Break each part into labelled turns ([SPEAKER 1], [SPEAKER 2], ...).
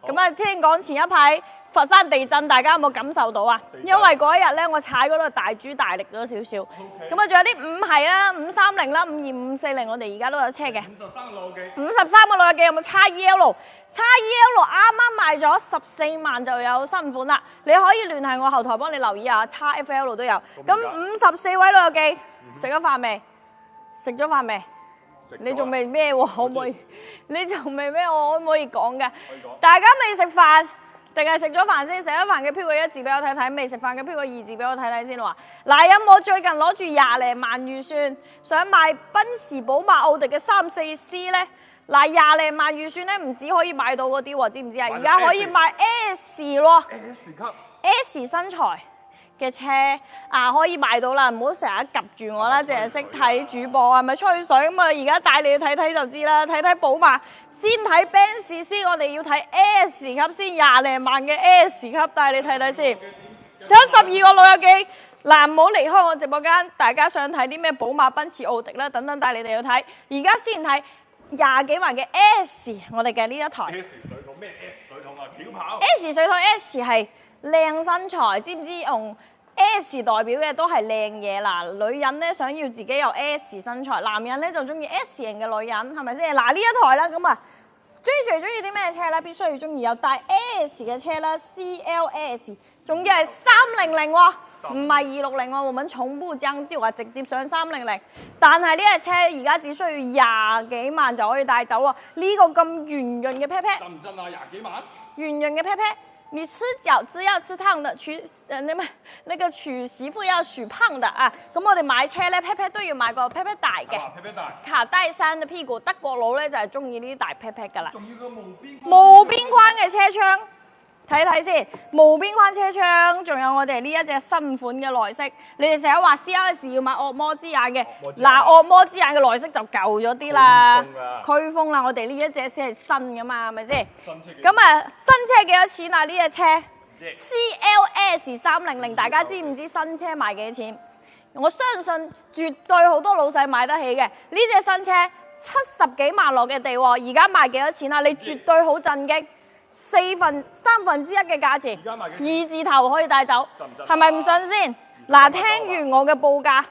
[SPEAKER 1] 咁啊，聽講前一排佛山地震，大家有冇感受到啊？因為嗰一日咧，我踩嗰度大豬大力咗少少。咁啊，仲有啲5係啦、530啦、525、540，我哋而家都有車嘅。
[SPEAKER 2] 53個老記
[SPEAKER 1] 53個老記有冇？XEL 啱啱賣咗14萬就有新款啦。你可以聯繫我後台幫你留意下，XFL 都有。咁54位老記食咗飯未？食咗飯未？你仲未咩喎？可唔可以？你仲未咩？我可唔可以講嘅？大家未食飯定係食咗飯先？食咗飯嘅飄個1字俾我睇睇，未食飯嘅飄個2字俾我睇睇先喎。嗱，有冇最近攞住20零萬預算想買賓士、寶馬、奧迪嘅34C 咧？嗱，20零萬預算咧，唔止可以買到嗰啲喎，知唔知啊？而家可以買 S 喎
[SPEAKER 2] ，S 級
[SPEAKER 1] ，S 身材嘅車啊，可以買到啦，唔好成日及住我啦，淨係識睇主播係咪吹水咁啊？而家帶你去睇睇就知啦，睇睇寶馬，先睇 Benz 先，我哋要睇 S 級先，20零萬嘅 S 級，帶你睇睇先。72個老友記，嗱，唔好離開我直播間，大家想睇啲咩寶馬、賓士、奧迪啦，等等帶你哋去睇。而家先睇20幾萬嘅 S， 我哋嘅呢一台。
[SPEAKER 2] S 水桶咩 S 水桶啊？轎跑
[SPEAKER 1] S 水桶 S 係靚身材，知唔知用 S 代表嘅都係靚嘢嗱？女人咧想要自己有 S 身材，男人咧就中意 S 型嘅女人，係咪先？嗱，呢一台啦，咁啊，最中意啲咩車咧？必須要中意有帶 S 嘅車啦 ，CLS， 仲要係300喎。唔係260喎，我們從不將就啊，直接上300。但係呢隻車而家只需要20幾萬就可以帶走喎。呢、個咁圓潤嘅 pat pat，
[SPEAKER 2] 真唔真啊？20幾萬？
[SPEAKER 1] 圓潤嘅 pat pat， 你吃餃子要吃燙的，那個娶媳婦要娶胖的啊！咁我哋買車咧 pat pat 都要買個 pat pat 大嘅
[SPEAKER 2] pat pat 大，
[SPEAKER 1] 卡戴珊嘅屁股，德國佬咧就係中意呢啲大 pat pat 噶啦。
[SPEAKER 2] 仲要個
[SPEAKER 1] 無邊框嘅車窗。睇睇先，無邊框車窗，仲有我哋呢一隻新款嘅內飾。你哋成日話 CLS 要買惡魔之眼嘅，嗱惡魔之眼嘅內飾就舊咗啲啦，驅風啦。我哋呢一隻先係新噶嘛，係咪先？咁啊，新車幾多錢啊？呢隻車 CLS 300，大家知唔知新車賣幾多錢？我相信絕對好多老細買得起嘅。呢隻新車70幾萬落嘅地喎，而家賣幾多錢啊？你絕對好震驚。3分之一嘅價錢，2字頭可以帶走，係咪唔信先？嗱，聽完我嘅報價，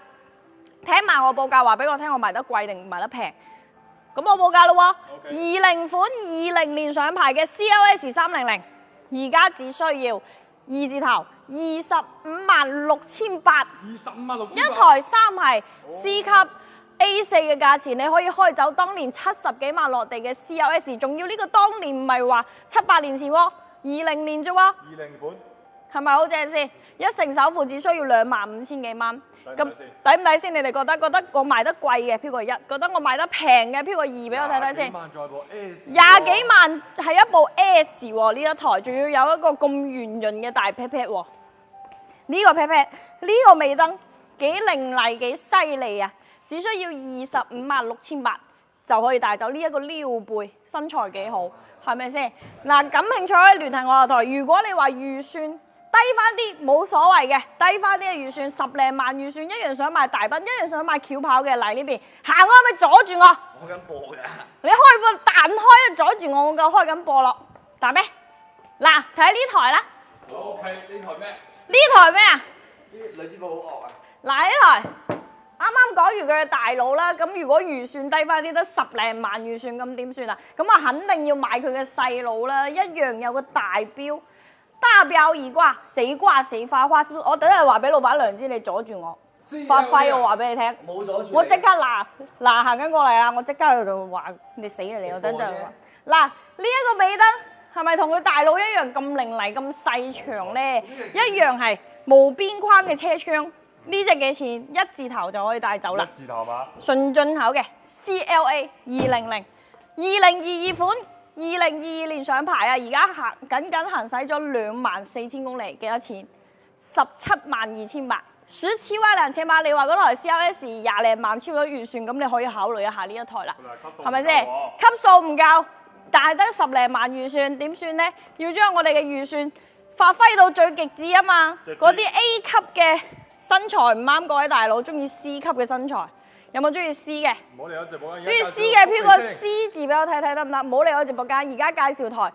[SPEAKER 1] 聽埋我報價，話俾我聽我賣得貴定賣得平。咁我報價咯喎，20款20年上牌嘅 CLS 300，而家只需要2字頭256800，
[SPEAKER 2] 256800，
[SPEAKER 1] 一台3系 C 級。A4 嘅價錢你可以開走當年70幾萬落地嘅 CLS， 仲要呢個當年唔係話7、8年前喎，20年啫喎，20
[SPEAKER 2] 款
[SPEAKER 1] 係咪好正先？一成首付只需要25000幾蚊，咁抵唔抵先？你哋覺得我賣得貴嘅飄過1，覺得我賣得平嘅飄過2，俾我睇睇先。20幾萬係一部 S 喎，呢一台仲要有一個咁圓潤嘅大 pat pat 喎，呢個 pat pat 呢個尾燈幾凌厲幾犀利啊！只需要256800就可以帶走呢一個撩背，身材幾好，係咪先？嗱，感興趣可以聯繫我後台。如果你話預算低翻啲，冇所謂嘅，低翻啲嘅預算10零萬預算，一樣想買大賓，一樣想買轎跑嘅嚟呢邊行啊！咪阻住我？
[SPEAKER 2] 開緊播㗎。你
[SPEAKER 1] 開播彈開，阻住我，我夠開緊播咯。打咩？嗱，睇下呢台啦。
[SPEAKER 2] OK，呢台咩？
[SPEAKER 1] 呢台咩啊？
[SPEAKER 2] 啲女子部好惡啊！
[SPEAKER 1] 嗱，呢台。啱啱講完佢嘅大佬啦，咁如果預算低翻啲得10零萬預算，咁點算啊？咁啊肯定要買佢嘅細佬啦，一樣有個大標，大標二掛，死掛死花花，我等陣話俾老闆娘知，你阻住我發揮，我話俾你聽，
[SPEAKER 2] 冇阻住，
[SPEAKER 1] 我即刻嗱行緊過嚟啊！我即刻喺度話你死啊你！我等陣話嗱呢一個尾燈係咪同佢大佬一樣咁凌厲咁細長咧？一樣係無邊框嘅車窗。呢隻幾錢？1字頭就可以帶走啦。1字頭嘛？純進口嘅 CLA 200，2022款，2022年上牌啊！而家僅行駛咗24000公里，幾多錢？172,800，17萬2000八。你話嗰台 CLS 20零萬超咗預算，咁你可以考慮一下呢一台啦，係咪先？級數唔夠，但係得10零萬預算，點算呢？要將我哋嘅預算發揮到最極致啊嘛！嗰啲 A 級嘅。身材唔啱各位大佬，中意 C 級嘅身材，有冇中意 C 嘅？唔好嚟我直播間。中意 C 嘅，飄個 C 字俾我睇睇得唔得？唔好嚟我直播間，而家介紹台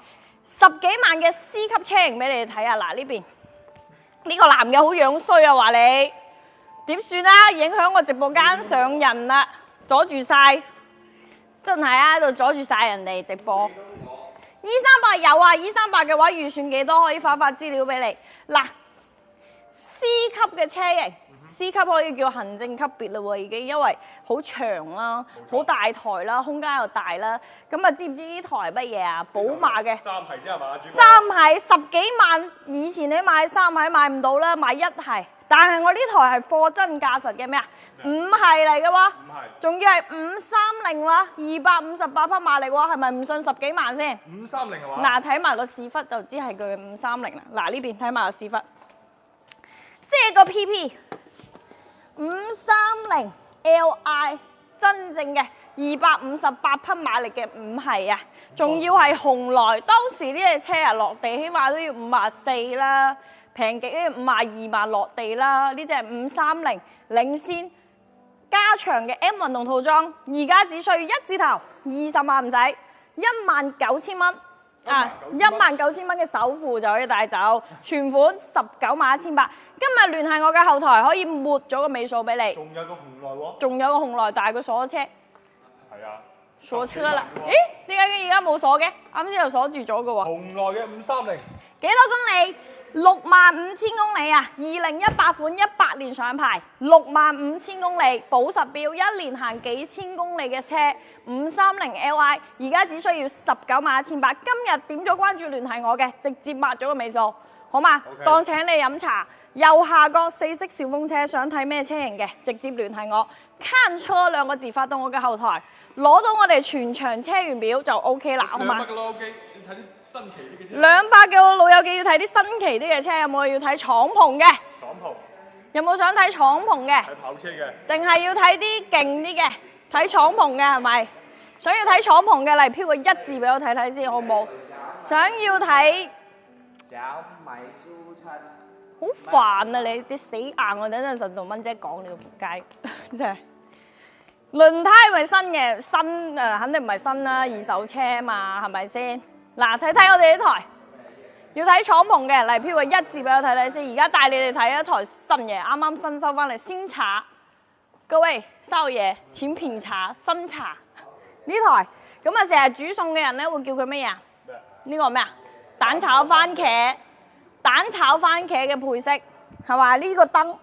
[SPEAKER 1] 10幾萬嘅 C 級車型俾你哋睇下。嗱呢邊呢個男嘅好樣衰啊，話你點算啊？影響我直播間上人啦，阻住晒，真係喺度阻住晒人哋直播。E38有啊，E38嘅話預算幾多？可以發資料俾你。嗱 ，C 級嘅車型。C 級可以叫行政級別啦喎，已經因為好長啦，好大台啦，空間又大啦。咁啊，知唔知呢台係乜嘢啊？寶馬嘅
[SPEAKER 2] 三系啫係嘛？
[SPEAKER 1] 三系10幾萬，以前你買三系買唔到啦，買一系。但係我呢台係貨真價實嘅咩啊？5系嚟嘅喎，仲要係530喎，258匹馬力喎，係咪唔信10幾萬先
[SPEAKER 2] ？530係嘛？
[SPEAKER 1] 嗱，睇埋個屎忽就知係佢嘅530啦。嗱呢邊睇埋個屎忽，即係個 PP。530 Li 真正嘅258匹馬力嘅5系啊，仲要係紅來。當時呢隻車啊落地起碼都要54啦，平極都要52萬落地啦。呢隻530領先加長嘅 M 運動套裝，而家只需要1字頭20萬唔使，19000蚊。19000蚊嘅首付就可以帶走，全款191800。今日聯繫我嘅後台可以抹咗個尾數俾你。
[SPEAKER 2] 仲有個紅來喎。仲
[SPEAKER 1] 有個紅來，但係佢鎖咗車。
[SPEAKER 2] 係啊。
[SPEAKER 1] 鎖車啦。咦？點解佢而家冇鎖嘅？啱先又鎖住咗嘅喎。
[SPEAKER 2] 紅來嘅530。幾
[SPEAKER 1] 多公里？65000公里啊！2018款18年上牌，65000公里保實標，一年行幾千公里嘅車，530 Li， 而家只需要191800。今日點咗關注聯繫我嘅，直接抹咗個尾數，好嘛？當請你飲茶。右下角4色小風車，想睇咩車型嘅，直接聯繫我。看車2個字發到我嘅後台，攞到我哋全場車源表就 OK 啦，好嘛？200嘅老友記要睇啲新奇啲嘅車。200嘅老友記要睇啲新奇啲嘅車，有冇要睇敞篷嘅？
[SPEAKER 2] 敞篷。有
[SPEAKER 1] 冇想睇敞篷嘅？
[SPEAKER 2] 睇跑車嘅。定
[SPEAKER 1] 係要睇啲勁啲嘅？睇敞篷嘅係咪？想要睇敞篷嘅嚟飄個1字俾我睇睇先，好唔好？想要睇。好煩啊！你死硬我等陣同蚊姐講你個仆街，真係。輪胎咪新嘅，新肯定唔係新啦，二手車嘛，係咪先？嗱，睇睇我哋呢台，要睇敞篷嘅嚟飄個1字俾我睇睇先。而家帶你哋睇一台新嘢，啱啱新收翻嚟鮮茶。各位少爺請品茶新茶呢台，咁啊成日煮餸嘅人咧會叫佢咩啊？呢個咩啊？蛋炒番茄。蛋炒番茄嘅配色係嘛？呢個燈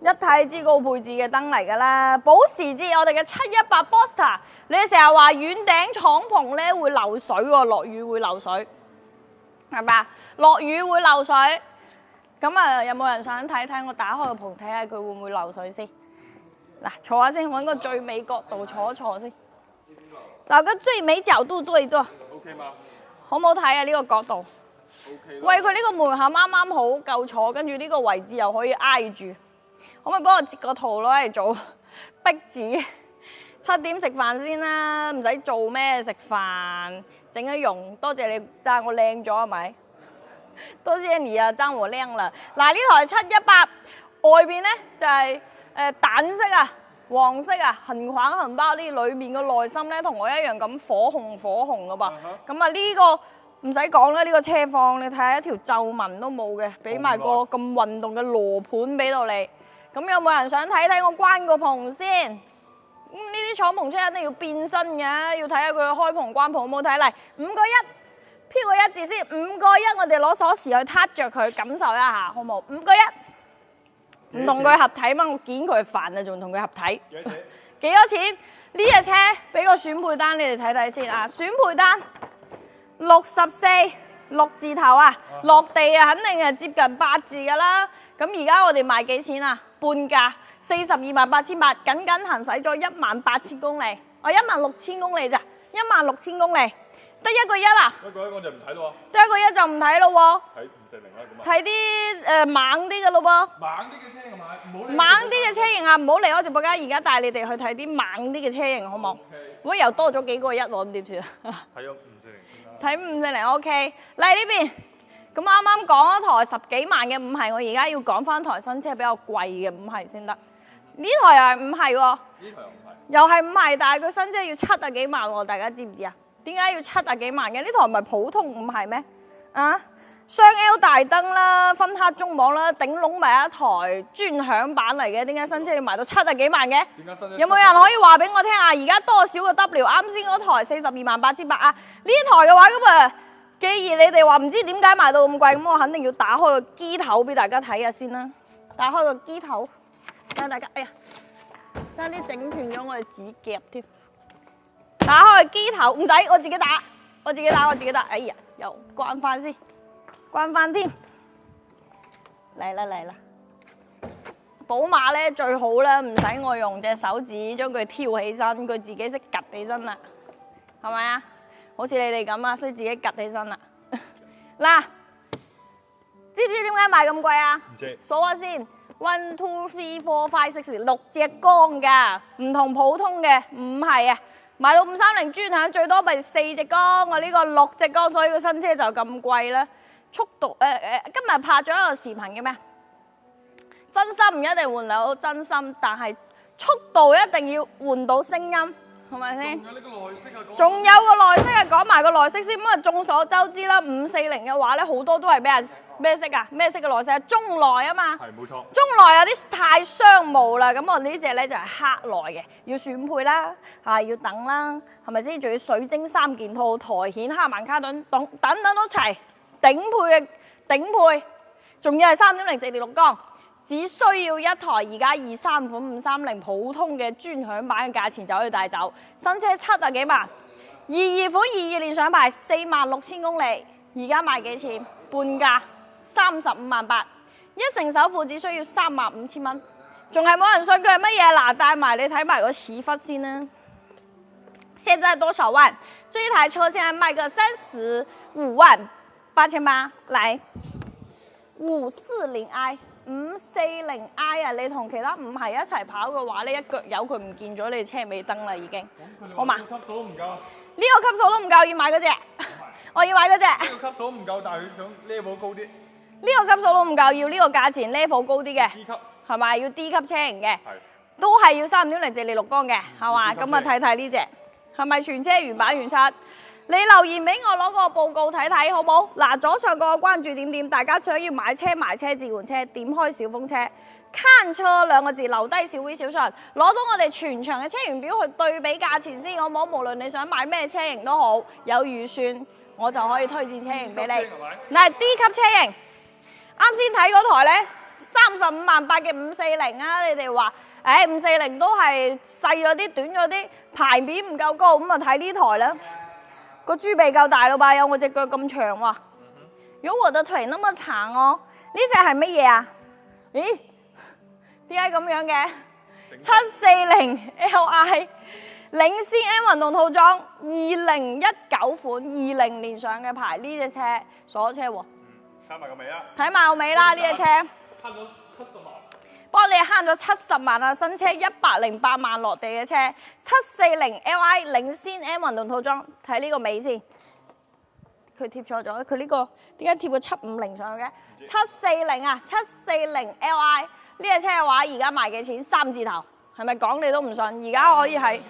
[SPEAKER 1] 一睇知高配置嘅燈嚟㗎啦。保時捷我哋嘅718 Boxster， 你哋成日話軟頂敞篷咧會漏水喎，落雨會漏水，係咪？落雨會漏水，咁啊有冇人想睇睇？我打開個篷睇下佢會唔會漏水先。嗱，坐下先，揾個最美角度坐一坐先，就個最美角度坐一坐。OK 嗎？好唔好睇啊？呢個角度？喂，佢呢個門口啱啱好夠坐，跟住呢個位置又可以挨住，可唔可以幫我截個圖攞嚟做壁紙？7點食飯先啦，唔使做咩食飯，整咗容。多謝你讚我靚咗係咪？多謝你啊，讚我靚啦。嗱，呢台718外邊咧就係蛋色啊、黃色啊，橫款橫包呢，裏面個內心咧同我一樣咁火紅噶噃。咁啊呢個。唔使講啦，呢個車況你睇下一條皺紋都冇嘅，俾埋個咁運動嘅羅盤俾到你。咁有冇人想睇睇我關個篷先？呢啲敞篷車一定要變身嘅，要睇下佢開篷關篷好唔好睇嚟。5個1，飄個1字先。5個1，我哋攞鎖匙去撻着佢，感受一下，好唔好？5個1，唔同佢合體嘛，我見佢煩啊，仲同佢合體。幾多錢？呢隻車俾個選配單你哋睇睇先啊，選配單。64 6字頭啊，落地啊肯定係接近8字噶啦。咁而家我哋賣幾錢啊？半價428800，僅僅行駛咗18000公里，16000公里咋？16000公里，得1個1啊？1個1我就唔睇咯喎。得1個1就唔睇咯喎。睇540啦咁啊。睇啲猛啲嘅咯噃。猛啲嘅車型買，唔好。猛啲嘅車型啊，唔好嚟我直播間，而家帶你哋去睇啲猛啲嘅車型，好冇？如果又多咗幾個1喎，咁點算啊？睇咗540。睇540 OK， 嚟呢邊。咁啱啱講一台10幾萬嘅5系，我而家要講翻台新車比較貴嘅5系先得。呢台又係5系喎，又係5系，但係佢新車要70幾萬喎，大家知唔知啊？點解要70幾萬嘅？呢台唔係普通唔係咩？啊，雙 L 大燈啦，分黑中網啦，頂籠咪一台專享版嚟嘅，點解新車要賣到70幾萬嘅？
[SPEAKER 2] 點解新車？
[SPEAKER 1] 有冇人可以話俾我聽啊？而家多少個 W？啱先嗰台428800啊，呢台嘅話咁啊，既然你哋話唔知點解賣到咁貴，咁我肯定要打開個機頭俾大家睇下先啦。打開個機頭，等大家，哎呀，爭啲整斷咗我哋指夾添。打開個機頭，唔使我自己打，我自己打，我自己打。哎呀，又關翻先，關翻添。嚟啦嚟啦！寶馬咧最好咧，唔使我用隻手指將佢挑起身，佢自己識趌起身啦，係咪啊？好似你哋咁啊，識自己趌起身啦。嗱，知唔知點解賣咁貴啊？
[SPEAKER 2] 唔知。數
[SPEAKER 1] 下先 ，1 2 3 4 5 6 6隻缸㗎，唔同普通嘅，唔係啊。買到530專享最多咪4隻缸，我呢個6隻缸，所以個新車就咁貴啦。速度今日拍咗一個視頻嘅咩？真心唔一定換到真心，但係速度一定要換到聲音，係咪先？仲有呢個內飾啊，仲有個內飾啊，講埋個內飾先。咁啊，眾所周知啦，540嘅話咧，好多都係俾人咩色啊？咩色嘅內飾啊？中內啊嘛。係冇錯。中內有啲太商務啦，咁我呢隻咧就係黑內嘅，要選配啦，要等啦，係咪先？仲要水晶3件套、台顯哈曼卡頓等都齊，頂配嘅頂配，仲要係3.0直列6缸。只需要一台而家23款530普通嘅專享版嘅價錢就可以帶走，新車70幾萬，22款22年上牌46000公里，而家賣幾錢？半價35萬8，一成首付只需要35000蚊，仲係冇人信佢係乜嘢？嗱，帶埋你睇埋個屎忽先啦。現在多少萬？這一台車現在賣個358800，來540i。540i 啊！你同其他5係一齊跑嘅話咧，一腳油佢唔見咗你車尾燈啦已經。好嘛？級數都唔夠。呢個級數都唔夠，要買嗰隻。我要買嗰隻。呢個級數唔夠，但係佢想 level 高啲。呢個級數都唔夠，要呢個價錢 level 高啲嘅。D 級。係咪？要 D 級車型嘅。係。都係要3.0直列6缸嘅，係嘛？咁啊睇睇呢隻，係咪全車原版原漆？你留言俾我攞個報告睇睇好冇？嗱，左上角關注點，大家想要買車賣車置換車，點開小風車，看車2個字，留低小 V 小信，攞到我哋全場嘅車源表去對比價錢先好冇？無論你想買咩車型都好，有預算我就可以推薦車型俾你。嗱 ，D 級車型，啱先睇嗰台呢，35萬8嘅540啊，你哋話540都係細咗啲、短咗啲，牌面唔夠高，咁啊睇呢台啦。個豬鼻夠大咯吧？有我隻腳咁長喎。有我的腿那麼長哦。呢隻係乜嘢啊？咦？點解咁樣嘅？740Li 領先 M 運動套裝，2019款20年上嘅牌，呢隻車鎖車喎。睇埋個尾啦。睇埋個尾啦，呢隻車。慳咗70萬。幫你慳咗70萬啊！新車108萬落地嘅車，740Li 領先 M 運動套裝，睇呢個尾先。佢貼錯咗，佢呢個點解貼個750上去嘅？740啊，740Li 呢隻車嘅話，而家賣幾錢？3字頭，係咪講你都唔信？而家可以係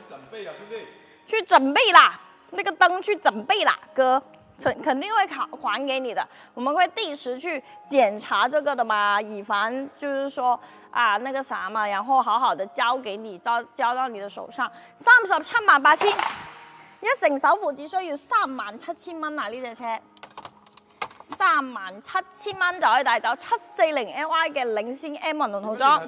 [SPEAKER 1] 去準備啦，那個燈去準備啦，哥。肯定會還給你的，我們會定時去檢查這個的嘛，以防就是說啊那個啥嘛，然後好好的交給你，交到你的手上。37萬8千，一成首付只需要37000蚊啊！呢隻車37000蚊就可以帶走740Li 嘅領先 M 運動套裝。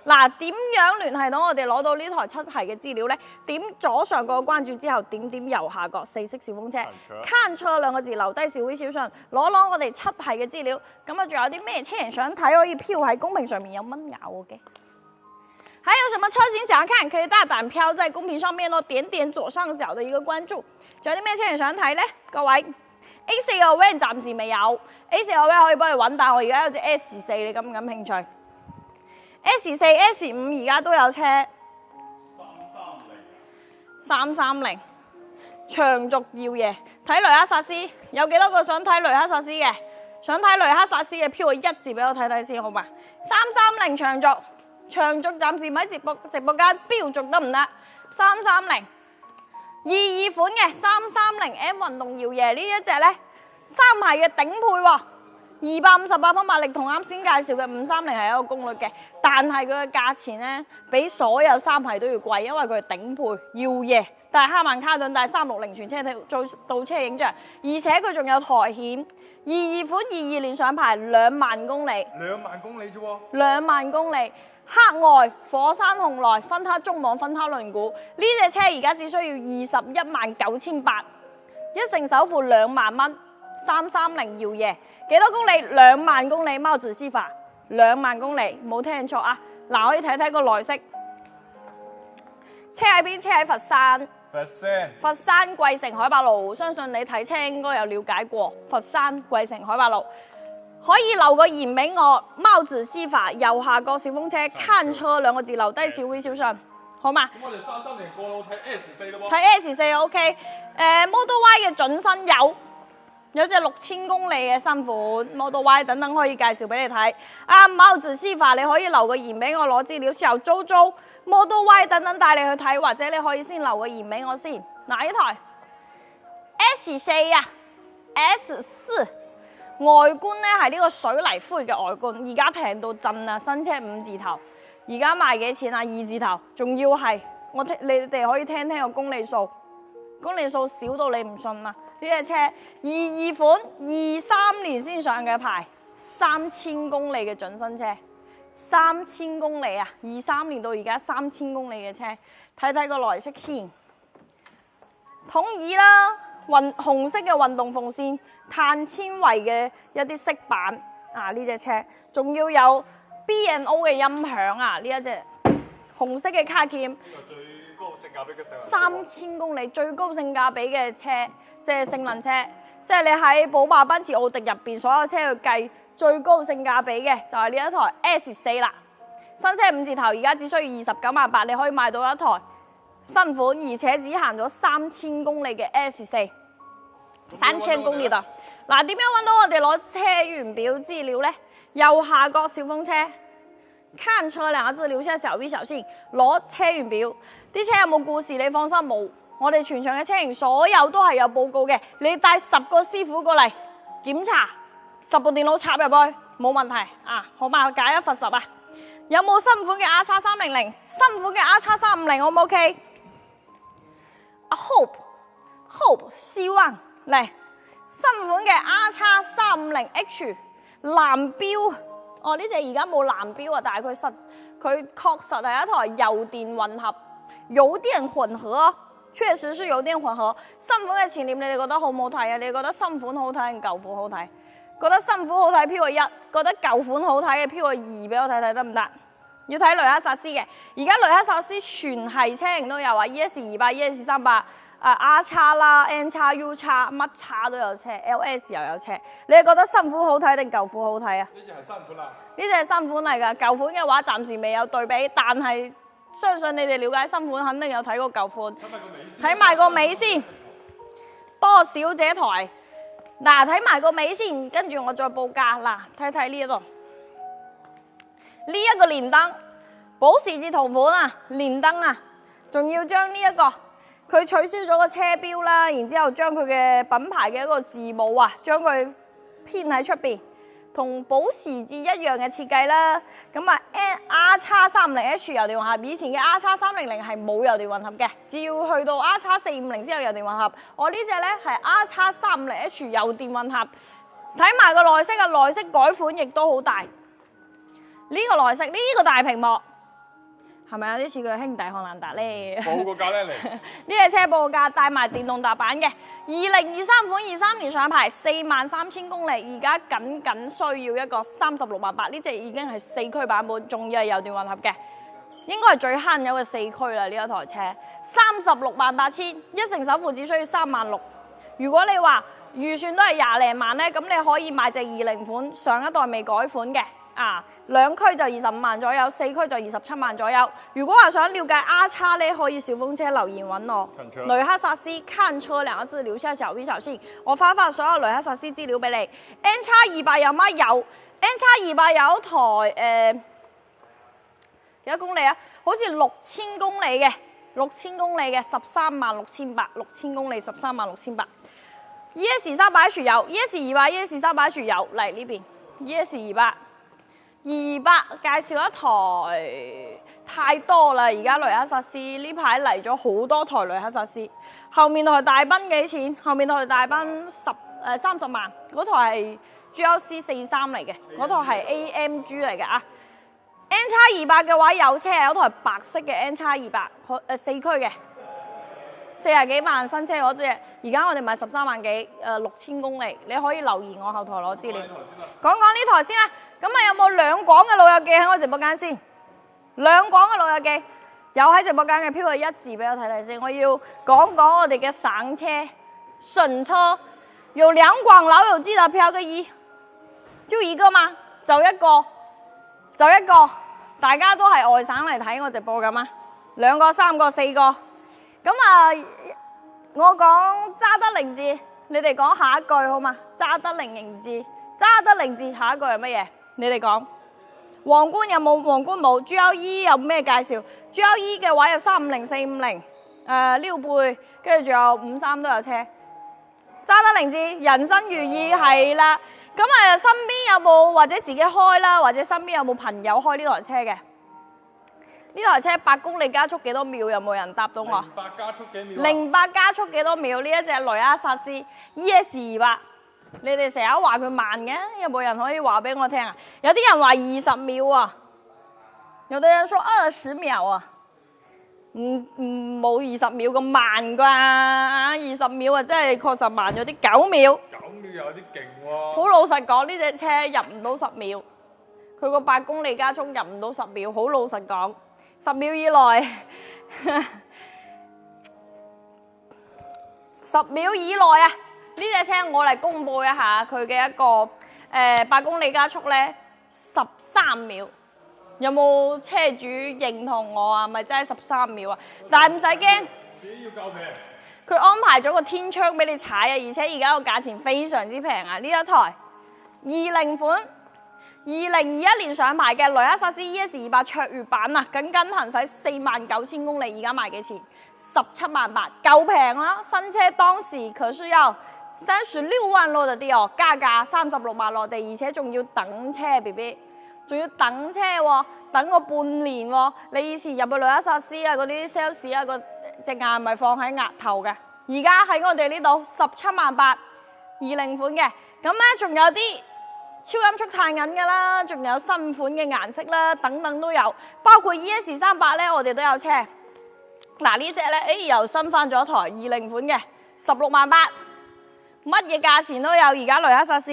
[SPEAKER 1] 嗱，點樣聯繫到我哋攞到呢台7系嘅資料呢？點左上角關注之後，點右下角4色小風車，看車2個字，留低小 V 小信，攞我哋7系嘅資料。咁啊，仲有啲咩車型想睇可以飄喺公屏上面有蚊咬我嘅。還有什麼車型想要看，可以大膽飄在公屏上面咯，點左上角的一個關注。仲有啲咩車型想睇呢？各位？A4 個 van 暫時未有 ，A4 個 van 可以幫你揾，但我而家有隻 S4，你感唔感興趣 ？S4、S5 而家都有車。330，長軸耀夜，睇雷克薩斯，有幾多個想睇雷克薩斯嘅？想睇雷克薩斯嘅，飄個1字俾我睇睇先，好嘛？330長軸暫時唔喺直播間標軸得唔得？330。22款嘅330M 運動搖爺呢一隻咧，3排嘅頂配喎，258匹馬力，同啱先介紹嘅530係一個功率嘅，但係佢嘅價錢咧比所有3排都要貴，因為佢係頂配搖爺，但係哈曼卡頓，但係360全車倒車影像，而且佢仲有台險。22款22年上牌2萬公里
[SPEAKER 2] ，2萬公里啫喎
[SPEAKER 1] ，2萬公里，黑外火山紅內分撻中網分撻輪毂，呢隻車而家只需要219800，一成首付2萬蚊，330搖爺，幾多公里？2萬公里，貓子師傅，2萬公里，冇聽錯啊！嗱，可以睇睇個內飾，車喺邊？車喺佛山。佛山桂城海八路，相信你睇車應該有了解過。佛山桂城海八路，可以留個言俾我，貓子師傅右下角小風車，看車2個字留低小微小信，好嘛？咁
[SPEAKER 2] 我哋33年過路睇 S4咯喎。
[SPEAKER 1] 睇 S4 OK， Model Y 嘅準新有隻6000公里嘅新款 Model Y 等等可以介紹俾你睇。貓子師傅你可以留個言俾我攞資料，時候租租。Model Y 等等帶你去睇，或者你可以先留個言俾我先。嗱，呢台 S4 啊 ，S4 外觀咧係呢個水泥灰嘅外觀，而家平到震啊！新車5字頭，而家賣幾錢啊？2字頭，仲要係你哋可以聽聽個公里數，公里數少到你唔信啊！呢隻車22款23年先上嘅牌，3000公里嘅準新車。3000公里啊！23年到而家3000公里嘅車，睇睇個內飾先。統一啦，紅色嘅運動縫線，碳纖維嘅一啲飾板啊！呢隻車仲要有 B&O 嘅音響啊！呢一隻紅色嘅卡鉗。最高性價比嘅3000公里最高性價比嘅車，即係性能車，即係你喺寶馬、奔馳、奧迪入邊所有車去計。最高性價比嘅就係呢一台 S4 啦，新車5字頭，而家只需要298000，你可以買到一台新款，而且只行咗3000公里嘅 S4， 3000公里啊！嗱，點樣揾到我哋攞車源表資料呢？右下角小風車，看車2個字留下小 V 小信，攞車源表。啲車有冇故事？你放心冇，我哋全場嘅車型所有都係有報告嘅，你帶10個師傅過嚟檢查。10部電腦插入去冇問題啊，好嘛？解一罰10啊！有冇新款嘅 RX300？ 新款嘅 RX350 O 唔 OK？ Hope 希望嚟新款嘅 RX350H 藍標哦，呢隻而家冇藍標啊，但係佢確實係一台油電混合，油電混合，確實是油電混合。新款嘅前臉你哋覺得好唔好睇啊？你覺得新款好睇定舊款好睇？覺得新款好睇飄個1，覺得舊款好睇嘅飄個2俾我睇睇得唔得？要睇雷克薩斯嘅，而家雷克薩斯全系車型都有啊 ，ES200、ES300、R 叉啦、N 叉、U 叉，乜叉都有車 ，LS 又有車。你係覺得新款好睇定舊款好睇啊？
[SPEAKER 2] 呢隻係新款啦。
[SPEAKER 1] 呢隻係新款嚟㗎，舊款嘅話暫時未有對比，但係相信你哋了解新款肯定有睇過舊款。睇埋個尾先，波小姐台。嗱，睇埋個尾先，跟住我再報價。嗱，睇睇呢一度，呢一個連燈，保時捷同款啊，連燈啊，仲要將呢一個，佢取消咗個車標啦，然之後將佢嘅品牌嘅一個字母啊，將佢編喺出邊，同保時捷一樣嘅設計啦。咁啊 ，RX350H 油電混合，以前嘅 RX300係冇油電混合嘅，只要去到 RX450先有油電混合。我呢隻咧係 RX350H 油電混合，睇埋個內飾啊，內飾改款亦都好大。呢個內飾呢個大屏幕。係咪有啲似佢兄弟漢蘭達咧？
[SPEAKER 2] 報個價咧嚟。
[SPEAKER 1] 呢隻車報個價帶埋電動踏板嘅，2023款23年上牌，43000公里，而家僅需要一個368000，呢隻已經係4驅版本，仲要係油電混合嘅，應該係最慳油嘅4驅啦呢一台車，368,000，一成首付只需要36000。如果你話預算都係20零萬咧，咁你可以買隻20款上一代未改款嘅。兩驅就25萬左右，4驅就27萬左右。如果話想了解 R 叉咧，可以小風車留言揾我。雷克薩斯看車2個字留下小 V 小信，我發所有雷克薩斯資料俾你。N 叉200有乜有 ？N 叉200有台幾多公里啊？好似6000公里嘅6000公里嘅136800，6000公里136800。ES300H 有 ，ES200、ES300H 有嚟呢邊 ，ES200。200介紹一台太多啦，而家雷克薩斯呢排嚟咗好多台雷克薩斯，後面台大賓幾錢？後面台大賓30萬，嗰台係 GLC43嚟嘅，嗰台係 AMG 嚟嘅啊。N200嘅話有車，有台白色嘅 N200， 4驅嘅，40幾萬新車嗰隻，而家我哋賣13萬幾，6000公里，你可以留言我後台攞資料。講講呢台先啦。咁啊，有冇兩廣嘅老友記喺我直播間先？兩廣嘅老友記有喺直播間嘅，飄個1字俾我睇睇先。我要講講我哋嘅省車、順車，有兩廣老友記的飄個1，就一個嘛，就一個，大家都係外省嚟睇我直播㗎嘛，2個、3個、4個。咁啊，我講揸得凌志，你哋講下一句好嘛？揸得凌志，下一句係乜嘢？你哋講，皇冠有冇？皇冠冇。GLE 有咩介紹？GLE 嘅話有350、450，溜背，跟住仲有53都有車。揸得凌志，人生如意係啦。咁啊，身邊有冇或者自己開啦，或者身邊有冇朋友開呢台車嘅？呢台車8公里加速幾多秒？有冇人答到我？08
[SPEAKER 2] 加速幾秒
[SPEAKER 1] ？08加速幾多秒？呢一隻雷克薩斯 ES200。你哋成日話佢慢嘅，有冇人可以話俾我聽啊？有啲人話20秒啊，有啲人說20秒啊，冇20秒咁慢啩，20秒啊真係確實慢咗啲，9秒。
[SPEAKER 2] 9秒有啲勁喎。
[SPEAKER 1] 好老實講，呢隻車入唔到10秒，佢個8公里加速入唔到10秒，好老實講，10秒以內，10秒以內啊！呢隻車我嚟公佈一下佢嘅一個8公里加速咧13秒，有冇車主認同我啊？咪真係13秒啊！但係唔使驚，
[SPEAKER 2] 自己要夠平。
[SPEAKER 1] 佢安排咗個天窗俾你踩啊！而且而家個價錢非常之平啊！呢一台20款2021年上牌嘅雷克薩斯 ES200 卓越版啊，僅行駛49000公里，而家賣幾錢？17萬8，夠平啦！新車當時可是要36萬落地哦，加價36萬落地，而且仲要等車 BB， 仲要等車喎，等個半年喎。你以前入去雷克薩斯啊，嗰啲 sales 啊，個隻眼咪放喺額頭嘅，而家喺我哋呢度17萬8 20款嘅，咁咧仲有啲超音速碳銀嘅啦，仲有新款嘅顏色啦，等等都有，包括 ES300咧，我哋都有車。嗱呢隻咧，又新翻咗一台20款嘅16萬8。乜嘢價錢都有，而家雷克薩斯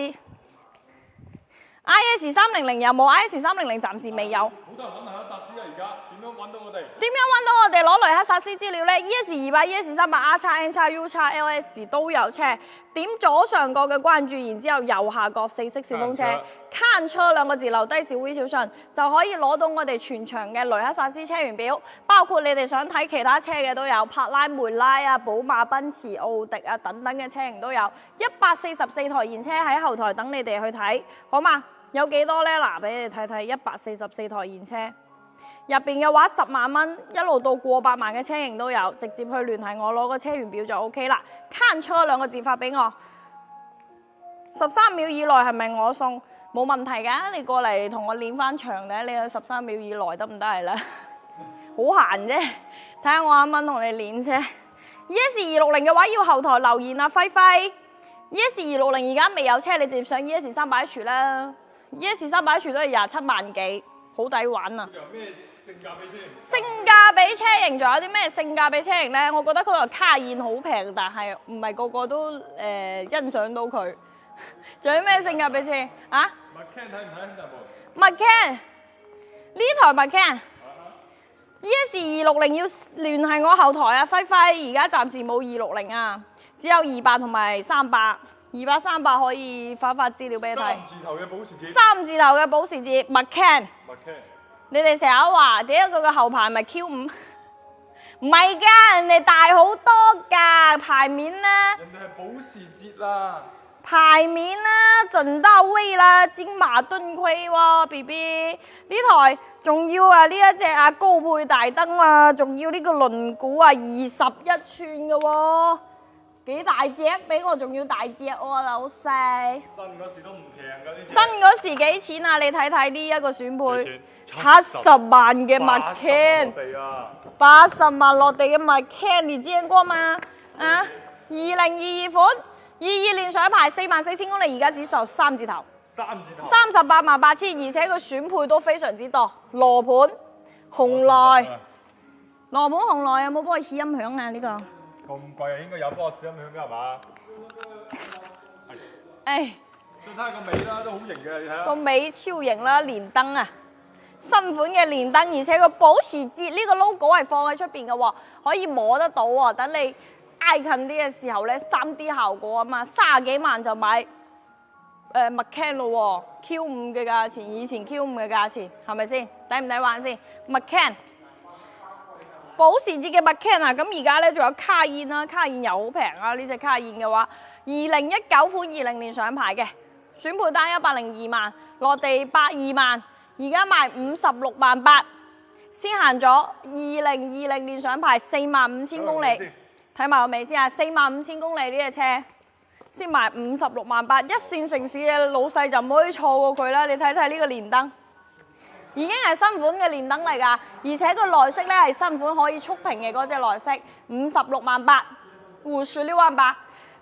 [SPEAKER 1] IS300 有冇 ？IS300 暫時未有。
[SPEAKER 2] 好多人揾雷克薩斯啊！而家點樣揾到我哋？
[SPEAKER 1] 點樣揾到我哋攞雷克薩斯資料呢？ ES200、ES300、R 叉、N 叉、U 叉、LS 都有車。點左上角嘅關注，然之後右下角4色小風車，看車2個字留低小微小信，就可以攞到我哋全場嘅雷克薩斯車源表，包括你哋想睇其他車嘅都有，帕拉梅拉啊、寶馬、奔馳、奧迪啊等等嘅車型都有，144台現車喺後台等你哋去睇，好嘛？有幾多呢？嗱，俾你哋睇睇144台現車，入邊嘅話10萬蚊，一路到過百萬嘅車型都有，直接去聯繫我攞個車源表就 OK 啦。看車2個字發俾我，13秒以內係咪我送？冇問題㗎，你過嚟同我練翻場咧，你有13秒以內得唔得係啦？好閒啫，睇下我啱啱同你練啫。ES260嘅話要後台留言啊，輝輝。ES260而家未有車，你直接上 ES300H 啦。ES300H 都係27萬幾，好抵玩啊！
[SPEAKER 2] 有咩性價比車型？
[SPEAKER 1] 性價比車型仲有啲咩性價比車型咧？我覺得佢台卡宴好平，但係唔係個個都欣賞到佢。仲有咩性價比車型啊
[SPEAKER 2] ？Macan 睇唔睇兄弟部
[SPEAKER 1] ？Macan 呢台 Macan ES260要聯繫我後台啊，輝輝而家暫時冇260啊，只有200同埋300。200、300可以發資料俾你睇。3字頭嘅保時捷。3字頭嘅保時捷 Macan。你哋成日話點解佢個後排咪 Q5？唔係㗎，人哋大好多㗎牌面咧。
[SPEAKER 2] 人哋係保時捷啦。
[SPEAKER 1] 牌面啦，盡到位啦，金馬盾盔喎 ，B B 呢台仲要啊呢一隻啊高配大燈啊，仲要呢個輪毂啊21寸嘅喎，幾大隻，比我仲要大隻喎老細。
[SPEAKER 2] 新嗰時都唔平㗎呢啲。
[SPEAKER 1] 新嗰時幾錢啊？你睇睇呢一個選配，70萬嘅麥 can， 80萬落地嘅麥 can， 你見過嗎？啊，2022款，22年上牌，44,000公里，而家只售3字頭，38萬8千，而且個選配都非常之多，羅盤、紅內，羅盤紅內有冇幫我試音響啊？呢個
[SPEAKER 2] 咁貴啊，應該有幫我試音響㗎係嘛？
[SPEAKER 1] 誒，
[SPEAKER 2] 再睇下個尾啦，都好型嘅，你睇下。
[SPEAKER 1] 個尾超型啦，連燈啊！新款嘅連燈，而且個保時捷呢個 logo 係放喺出邊嘅喎，可以摸得到喎。等你挨近啲嘅時候咧，3D 效果啊嘛，30幾萬就買麥 can 咯喎 ，Q5 嘅價錢，以前 Q5 嘅價錢係咪先？抵唔抵玩先？麥 can 保時捷嘅麥 can 啊，咁而家咧仲有卡宴啦，卡宴又好平啊！呢隻卡宴嘅話，2019款20年上牌嘅，選配單102萬，落地82萬。而家賣56萬8，先行咗2020年上牌45,000公里，睇埋個尾先啊！45,000公里呢隻車，先賣56萬8，一線城市嘅老細就唔可以錯過佢啦！你睇睇呢個連燈，已經係新款嘅連燈嚟㗎，而且個內飾咧係新款可以觸屏嘅嗰隻內飾，56萬8，56萬8。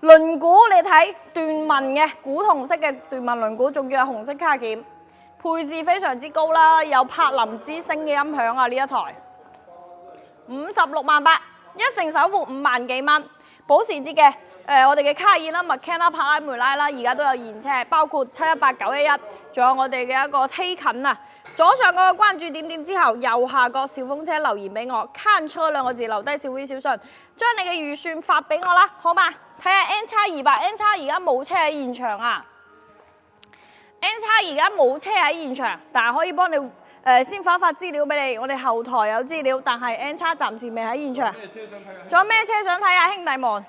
[SPEAKER 1] 輪毂你睇斷紋嘅古銅色嘅斷紋輪毂，仲要係紅色卡鉗。配置非常之高啦，有柏林之星嘅音響啊！呢一台56萬8，一成首付5萬幾蚊。保時捷嘅我哋嘅卡宴啦、麥 can 啦、帕拉梅拉啦，而家都有現車，包括718、911，仲有我哋嘅一個 Taycan 啊。左上角嘅關注點點之後，右下角小風車留言俾我，看車2個字留低小 V 小信，將你嘅預算發俾我啦，好嘛？睇下 N200，N 叉而家冇車喺現場啊！N 叉而家冇車喺現場，但係可以幫你先發資料俾你，我哋後台有資料，但係 N 叉暫時未喺現場。仲有咩車想睇啊，兄弟們？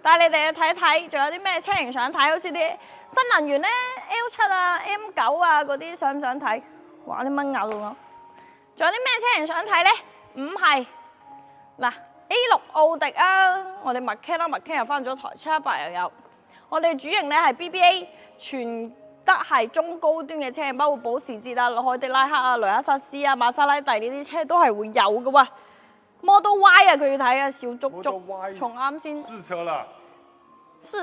[SPEAKER 1] 帶你哋去睇睇，仲有啲咩車型想睇？好似啲新能源咧 ，L7 啊、M9 啊嗰啲想唔想睇？哇！啲蚊咬到我。仲有啲咩車型想睇咧？唔係嗱 A6 奧迪啊，我哋麥 can 啦，麥 can 又翻咗台，718又有。我哋主營咧係 BBA 全。得係中高端嘅車，包括保時捷啊、凱迪拉克啊、雷克薩斯啊、瑪莎拉蒂呢啲車都係會有嘅喎。Model Y 啊，佢要睇啊，小足足，從啱先試車啦，是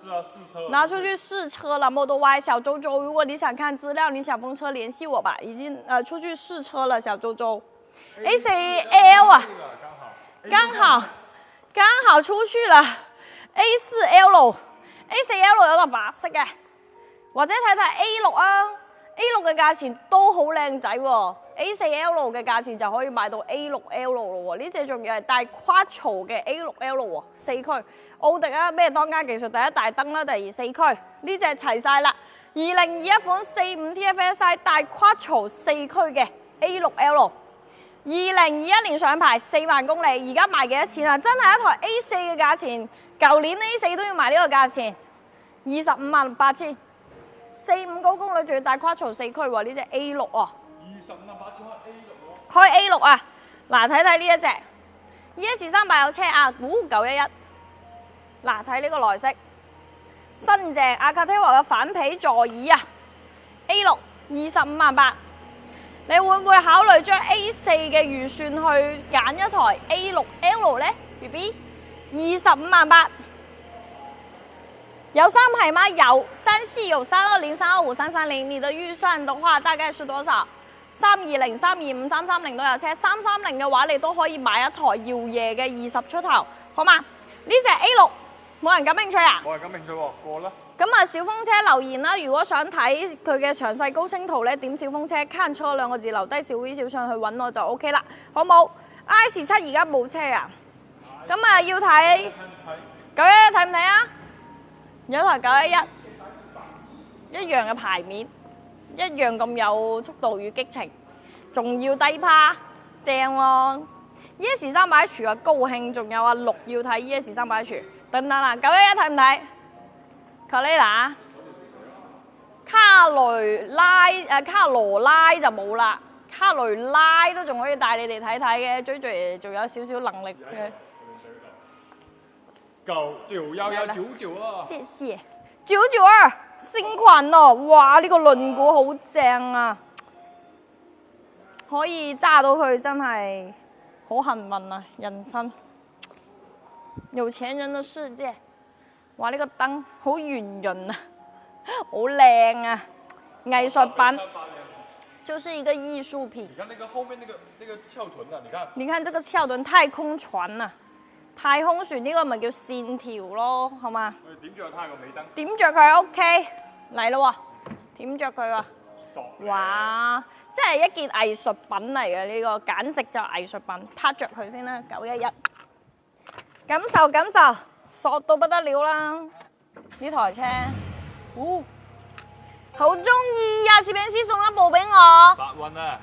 [SPEAKER 1] 啊，試車，拿出去試車了 Model Y 小周周，如果你想看資料，你想封車聯繫我吧，已經出去試車了，小周周。A4L 啊，剛好出去了 A4L 有個白色嘅。或者睇睇 A6 啊 ，A6 嘅價錢都好靚仔喎 ，A4L 嘅價錢就可以買到 A6L 咯喎，呢隻仲要係帶 Quattro 嘅 A6L 喎，4驅，奧迪啊咩當家技術，第一大燈啦，第二4驅，呢隻齊晒啦，2021款45 TFSI 帶 Quattro 4驅嘅 A6L，2021年上牌4萬公里，而家賣幾多錢啊？真係一台 A4 嘅價錢，舊年 A4 都要賣呢個價錢，25萬8千。45高功率仲要帶 Quattro 4驅喎，呢隻 A6 啊，25萬8千開 A6 啊，嗱睇睇呢一隻 ES300有車啊，911，嗱睇呢個內飾，新淨阿卡提華嘅反皮座椅啊 ，A6 25萬8，你會唔會考慮將 A4 嘅預算去揀一台 A6L 呢 ？BB 25萬8。有三排嗎？有3系有320、325、330，你的預算的話大概是多少？320、325、330都有車，330嘅話你都可以買一台耀夜嘅20出頭，好嘛？呢隻 A6冇人感興趣啊？冇人感興趣喎，過啦。咁啊，小風車留言啦，如果想睇佢嘅詳細高清圖咧，點小風車 can 車2個字，留低小 V 小信去揾我就 OK 啦，好冇 ？I17而家冇車啊，咁啊要睇911睇唔睇啊？有台911，一樣嘅牌面，一樣咁有速度與激情，仲要低趴，正喎。ES300H 啊高興，仲有啊6要睇 ES300H，等等啦，911睇唔睇？卡雷拿、卡雷拉卡羅拉就冇啦，卡雷拉都仲可以帶你哋睇睇嘅，追追仲有少少能力嘅。
[SPEAKER 2] 91199啊！
[SPEAKER 1] 謝謝992新款哦，哇！呢個輪毂好正啊，可以揸到佢真係好幸運啊！人生有錢人的世界，哇！呢個燈好圓潤啊，好靚啊，藝術品，就是一個藝術品。
[SPEAKER 2] 你看那個後面那個翹臀啊，你看。
[SPEAKER 1] 你看這個翹臀太空船啊！太空船呢個咪叫線條咯，好嘛？
[SPEAKER 2] 我哋點著佢個尾燈。
[SPEAKER 1] 點着佢 OK， 嚟咯喎！點着佢啊！哇！真係一件藝術品嚟嘅呢個，簡直就係藝術品。撻着佢先啦，911。感受感受，索到不得了啦！呢台車，好中意啊！攝影師送一部俾我。
[SPEAKER 2] 白運啊！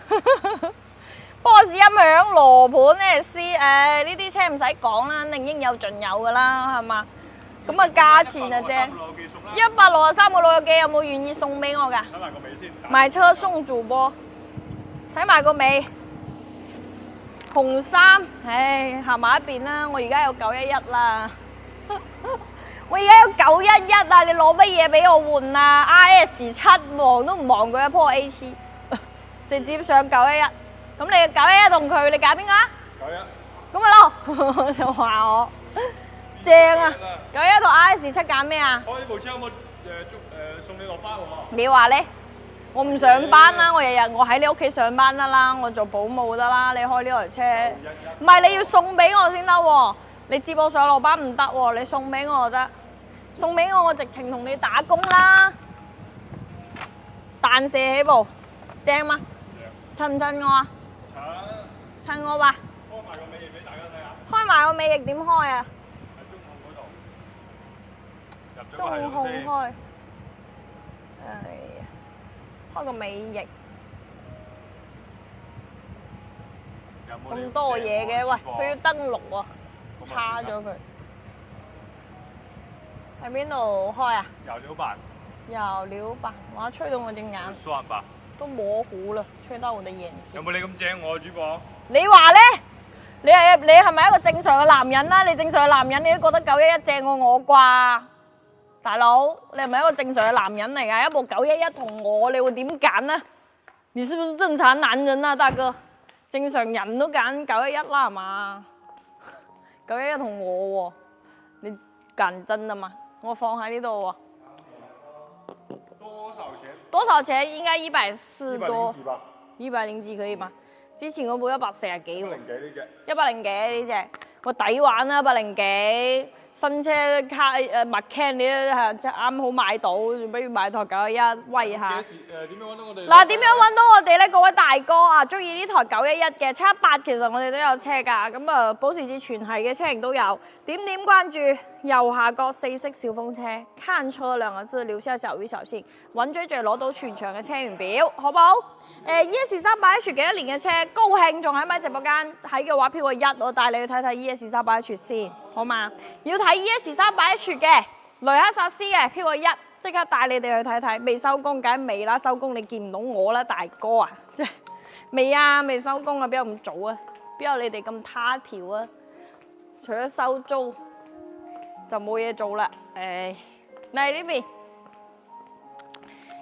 [SPEAKER 1] 波士音響、羅盤咧呢啲車唔使講啦，肯定應有盡有噶啦，係嘛？咁啊價錢啊正，163個老友記有冇願意送俾我㗎？
[SPEAKER 2] 睇埋個尾先。
[SPEAKER 1] 買車送主播，睇埋個尾。紅衫，唉，行埋一邊啦！我而家有911啦，我而家有911啊！你攞乜嘢俾我換啊 ？RS7 望都唔望佢一樖 A7，直接上911。咁你911同佢，你揀邊個啊？91。咁咪咯，就話我正啊！91同 RS7揀咩啊？
[SPEAKER 2] 開呢部車有冇送你落班喎？
[SPEAKER 1] 你話咧？我唔上班啦，我日日我喺你屋企上班得啦，我做保姆得啦。你開呢台車，唔係你要送俾我先得喎。你接我上落班唔得喎，你送俾我就得。送俾我直情同你打工啦。彈射起步，正嗎？襯唔襯我啊？襯我吧。
[SPEAKER 2] 開埋個尾翼俾大家睇下。
[SPEAKER 1] 開埋個尾翼點開啊？
[SPEAKER 2] 喺
[SPEAKER 1] 中控開。開個尾翼。咁多嘢嘅，喂，佢要登錄喎，叉咗佢。喺邊度開啊？
[SPEAKER 2] 油料版。
[SPEAKER 1] 油料版，哇！吹到我隻眼。
[SPEAKER 2] 算吧。
[SPEAKER 1] 都模糊啦，吹到我哋眼睛。
[SPEAKER 2] 有冇你咁正我主播？
[SPEAKER 1] 你話咧？你係咪一個正常嘅男人啦？你正常嘅男人，你都覺得911正過我啩？大佬，你係咪一個正常嘅男人嚟㗎？一部911同我，你會點揀呢？你是不是正常男人啊，大哥？正常人都揀911啦，係嘛？911同我喎，你揀真的嗎？我放喺呢度喎。多少錢？應該140多，100幾可以嗎？之前嗰部140幾喎。100零幾呢隻？100零幾呢隻？我抵玩啦，100零幾。新車卡McCann 你都係啱好買到，不如買台911威下。
[SPEAKER 2] 點樣揾到我哋？
[SPEAKER 1] 嗱，點樣揾到我哋咧？各位大哥啊，中意呢台911嘅718，其實我哋都有車㗎。咁啊，保時捷全系嘅車型都有。點關注右下角4色小風車，看車兩個字，留下小魚小線，揾追追攞到全場嘅車源表，好唔好？ES300H 幾多年嘅車，高興仲喺咪直播間睇嘅話，飄個1，我帶你去睇睇 ES300H 先，好嘛？要睇 ES300H 嘅雷克薩斯嘅飄個1，即刻帶你哋去睇睇。未收工梗係未啦，收工你見唔到我啦，大哥啊！即係未啊，未收工啊，邊有咁早啊？邊有你哋咁他條啊？除咗收租就冇嘢做啦。嚟呢邊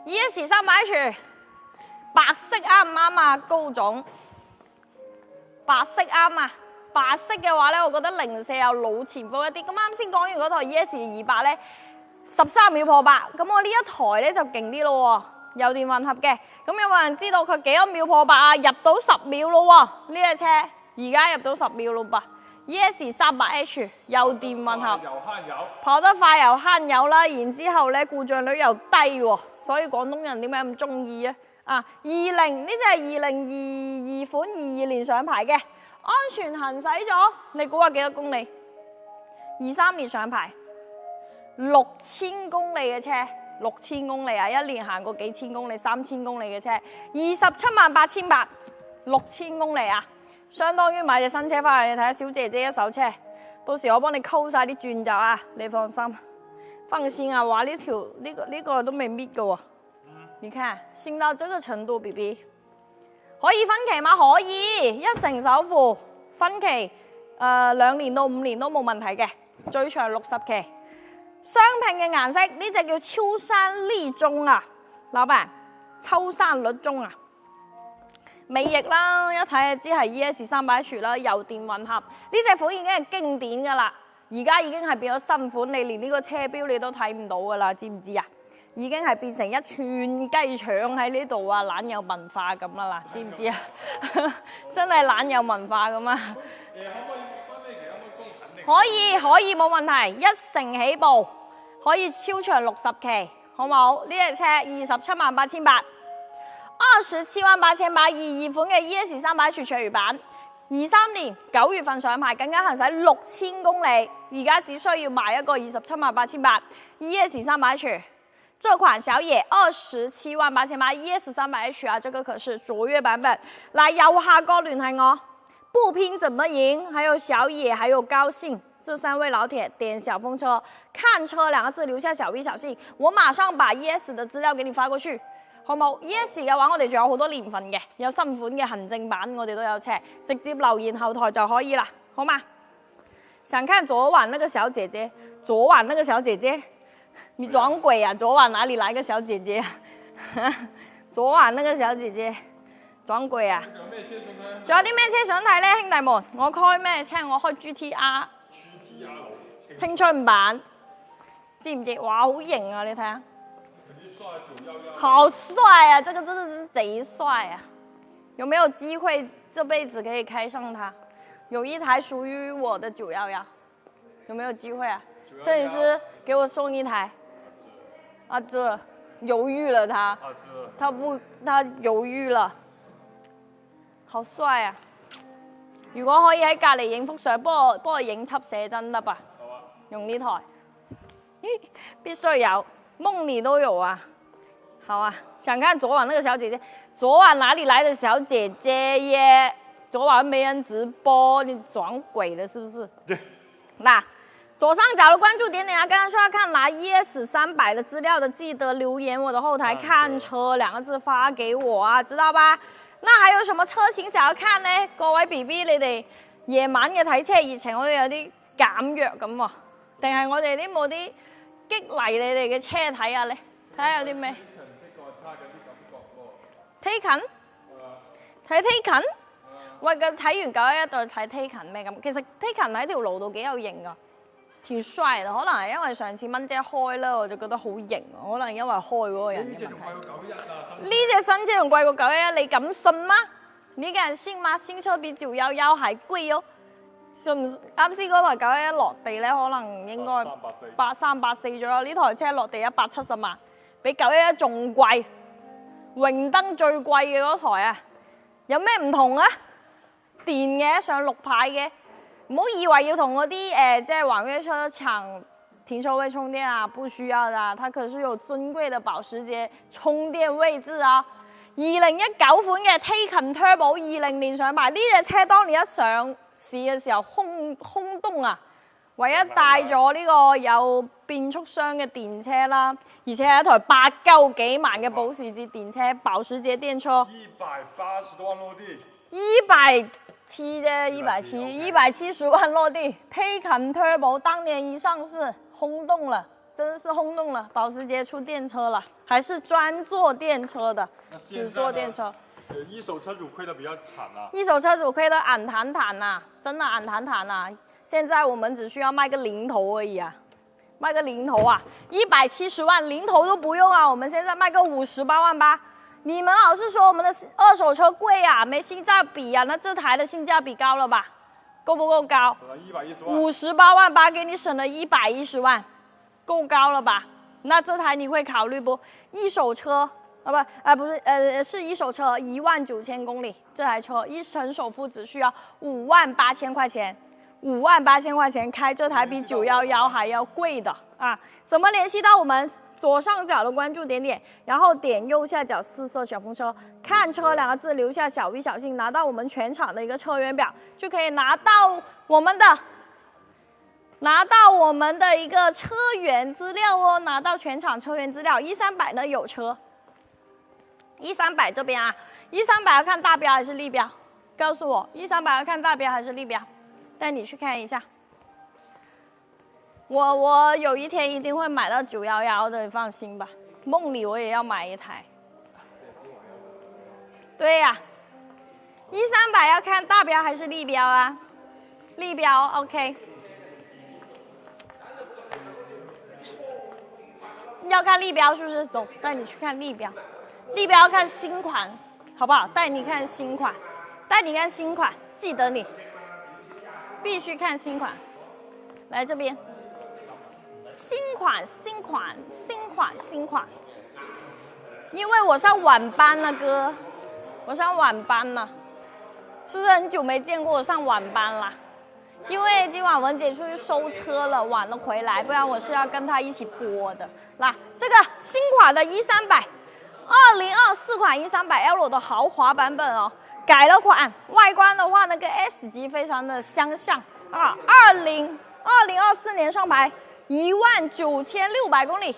[SPEAKER 1] ES300H 白色啱唔啱啊？高總白色啱啊！白色嘅話咧，我覺得零舍有老前鋒一啲。咁啱先講完嗰台 ES200咧，13秒破百。咁我呢一台咧就勁啲咯喎，油電混合嘅。咁有冇人知道佢幾多秒破百啊？入到10秒咯喎，呢隻車而家入到10秒咯噃。ES300H 油電混合，
[SPEAKER 2] 又慳油，
[SPEAKER 1] 跑得快又慳油啦，然之後咧故障率又低喎，所以廣東人點解咁中意啊？20呢隻係2022款22年上牌嘅。安全行駛咗，你估下幾多公里？23年上牌，6000公里嘅車，6000公里啊！一年行過幾千公里，3000公里嘅車，278,800，6000公里啊！相當於買隻新車翻嚟，你睇下小姐姐一手車，到時我幫你溝晒啲轉軸啊！你放心，放心啊，哇，呢個都未搣嘅喎。你看新到這個程度 ，BB 可以分期嗎？可以，一成首付分期，2年到5年都冇問題嘅，最長60期。雙拼嘅顏色，呢隻叫秋山麗中啊，老闆，秋山綠中啊，尾翼啦，一睇就知係 ES300H 啦，油電混合，呢隻款已經係經典噶啦，而家已經係變咗新款，你連呢個車標你都睇唔到噶啦，知唔知啊？已經係變成一串雞腸喺呢度啊，懶有文化咁啦，知唔知啊？真係懶有文化咁啊！可以冇問題，1成起步，可以超長60期，好唔好？呢隻車278800 ，278822款嘅 ES300H 卓越版，23年9月份上牌，更加行駛6000公里，而家只需要買一個278800 ES300H。這款小野278800 ES300H 啊，這個可是卓越版本。來右下角聯繫我，不拼怎麼贏？還有小野，還有高興，這3位老鐵點小風車，看車2個字留下小微小信，我馬上把 ES 的資料給你發過去，好冇 ？ES 嘅話，我哋仲有好多年份嘅，有新款嘅行政版，我哋都有車，直接留言後台就可以啦，好嗎？想看昨晚那個小姐姐，昨晚那個小姐姐。你撞鬼啊！昨晚哪裡來個小姐姐啊？昨晚那個小姐姐撞鬼啊！仲有啲咩車想睇咧，兄弟們？我開咩車？我開 GTR 青春版，知唔知？哇，好型啊！你睇下，好帥啊！這個真的是賊帥啊！有沒有機會這輩子可以開上它？有一台屬於我的911，有沒有機會啊？攝影師給我送一台。阿這猶豫了他，他猶豫了，好帥啊！如果可以喺隔離影幅相，幫我影輯寫真得吧？好啊，用呢台，必須有，夢裡都有啊！好啊，想看昨晚那個小姐姐，昨晚哪裡來的小姐姐耶？昨晚沒人直播，你撞鬼了是不是？對，那。左上角的關注點點啊！剛剛說要看拿 ES300的資料的，記得留言我的後台看車2個字發給我啊，知道吧？那還有什麼車型想要看呢？各位 BB，你哋夜晚嘅睇車熱情好似有啲減弱咁喎，定係我哋啲冇啲激勵你哋嘅車睇下咧？睇下有啲咩 ？Taken 睇 Taken？喂，咁睇完911再睇 Taken 咩咁？其實 Taken 喺條路度幾有型噶。挺帥的，可能係因為上次蚊姐開啦，我就覺得好型。可能因為開嗰個人嘅問題。呢隻新車仲貴過911，你敢信嗎？你敢信嗎？新車比911還貴哦。信唔？啱先嗰台911落地咧，可能應該340左右。呢台車落地170萬，比911仲貴。榮登最貴嘅嗰台啊，有咩唔同啊？電嘅上6排嘅。唔好以為要同嗰啲即係網約車搶停車位充電啊，不需要的，它可是有尊貴的保時捷充電位置啊。2019款嘅 Taycan Turbo 20年上牌，呢隻車當年一上市嘅時候轟動啊！唯一帶咗呢個有變速箱嘅電車啦，而且係一台8幾萬嘅保時捷電車，保時捷電車。180多萬落地。170啫，170萬落地。Taycan Turbo 當年一上市，轟動了，真是轟動了。保時捷出電車了，還是專做電車的，只做電車。
[SPEAKER 2] 一手車主虧得比較慘啊！
[SPEAKER 1] 一手車主虧得眼坦坦呐，真的眼坦坦呐。現在我們只需要賣個零頭而已啊，賣個零頭啊，170萬零頭都不用啊，我們現在賣個58萬8。你們老是說我們的二手車貴啊，沒性價比啊，那這台的性價比高了吧？夠不夠高？58萬8給你省了110萬，夠高了吧？那這台你會考慮不？一手車不是，是一手車，19000公里，這台車一成首付只需要58000塊錢，58000塊錢開這台比911還要貴的啊！怎麼聯繫到我們？左上角的關注點點，然後點右下角4色小風車，看車2個字，留下小微小信，拿到我們全場的一個車源表，就可以拿到我們的拿到我们的一个车源资料哦，拿到全场车源资料。1300呢有车，1300这边啊，1300要看大标还是立标？告诉我，1300要看大标还是立标？带你去看一下。我有一天一定会买到911的，你放心吧。梦里我也要买一台。对呀，1300要看大标还是立标啊？立标 ，OK。要看立标是不是？走，带你去看立标。立标要看新款，好不好？带你看新款，带你看新款，记得你必须看新款。来这边，新款，新款，新款，新款。因为我上晚班了，哥，我上晚班了，是不是很久没见过我上晚班啦？因为今晚文姐出去收车了，晚了回来，不然我是要跟她一起播的。来，这个新款的1300，2024款1300L 的豪华版本哦，改了款，外观的话呢跟 S 级非常的相像啊。2024年上牌，19600公里。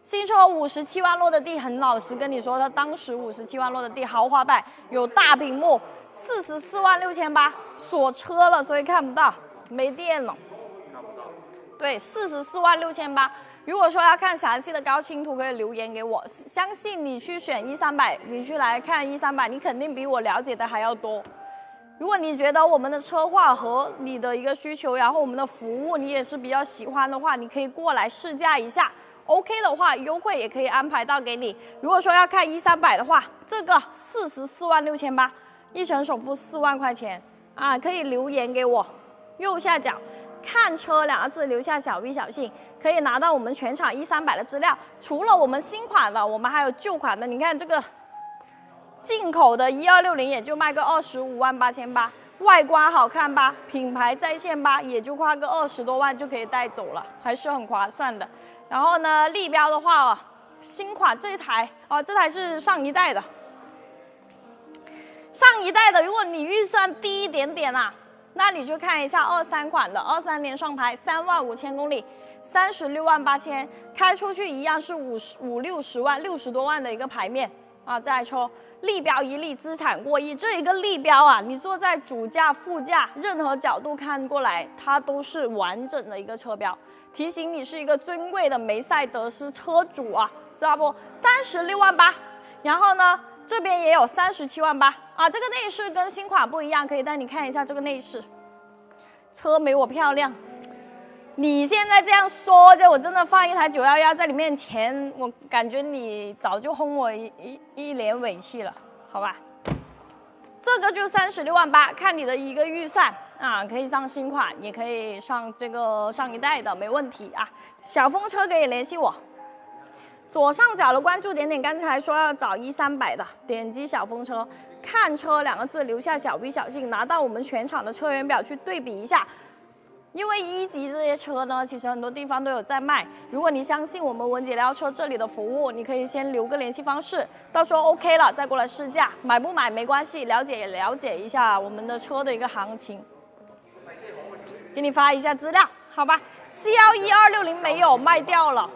[SPEAKER 1] 新车57万落的地，很老实跟你说，它当时57万落的地，豪华版有大屏幕，446800锁车了，所以看不到，没电了。看不到。对，446800。如果说要看详细的高清图，可以留言给我。相信你去选1300，你去来看1300，你肯定比我了解的还要多。如果你觉得我们的车况和你的一个需求，然后我们的服务你也是比较喜欢的话，你可以过来试驾一下。OK 的话，优惠也可以安排到给你。如果说要看1300的话，这个446800，一成首付4万块钱啊，可以留言给我。右下角看车2个字，留下小 V 小信，可以拿到我们全场1300的资料。除了我们新款的，我们还有旧款的。你看这个进口的1260也就卖个258800，外观好看吧，品牌在线吧，也就花个20多万就可以带走了，还是很划算的。然后呢，立标的话哦，新款这台哦，这台是上一代的。上一代的，如果你预算低一点点啊，那你就看一下23款的，23年上牌，35000公里，368000，开出去一样是50-60万，60多万的一个牌面啊，这台车立标一立，资产过亿，这一个立标啊，你坐在主驾、副驾，任何角度看过来，它都是完整的一个车标。提醒你是一个尊贵的梅赛德斯车主啊，知道不？36万8，然后呢，这边也有37万8啊。这个内饰跟新款不一样，可以带你看一下这个内饰。车没我漂亮，你现在这样说着，我真的放一台911在你面前，我感觉你早就轰我一脸尾气了，好吧？这个就36万8，看你的一个预算。啊，可以上新款，也可以上这个上一代的，没问题啊。小风车可以联系我。左上角的关注点点，刚才说要找1300的，点击小风车，看车2个字，留下小 V 小信，拿到我们全场的车源表去对比一下。因为1级这些车呢，其实很多地方都有在卖。如果你相信我们文姐聊车这里的服务，你可以先留个联系方式，到时候 OK 了再过来试驾，买不买没关系，了解也了解一下我们的车的一个行情。给你发一下资料，好吧 ？CL1260没有卖掉了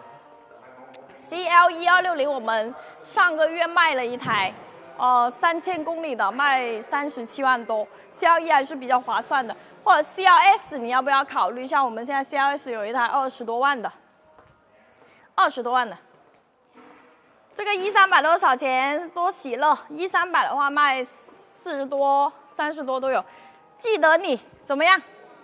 [SPEAKER 1] ，CL1260我们上个月卖了一台，3000公里的，卖37万多 ，CL1还是比较划算的。或者 CLS 你要不要考虑？像我们现在 CLS 有一台20多万的，20多万的。这个1300多少钱？多喜乐！1300的话卖40多、30多都有。记得你怎么样？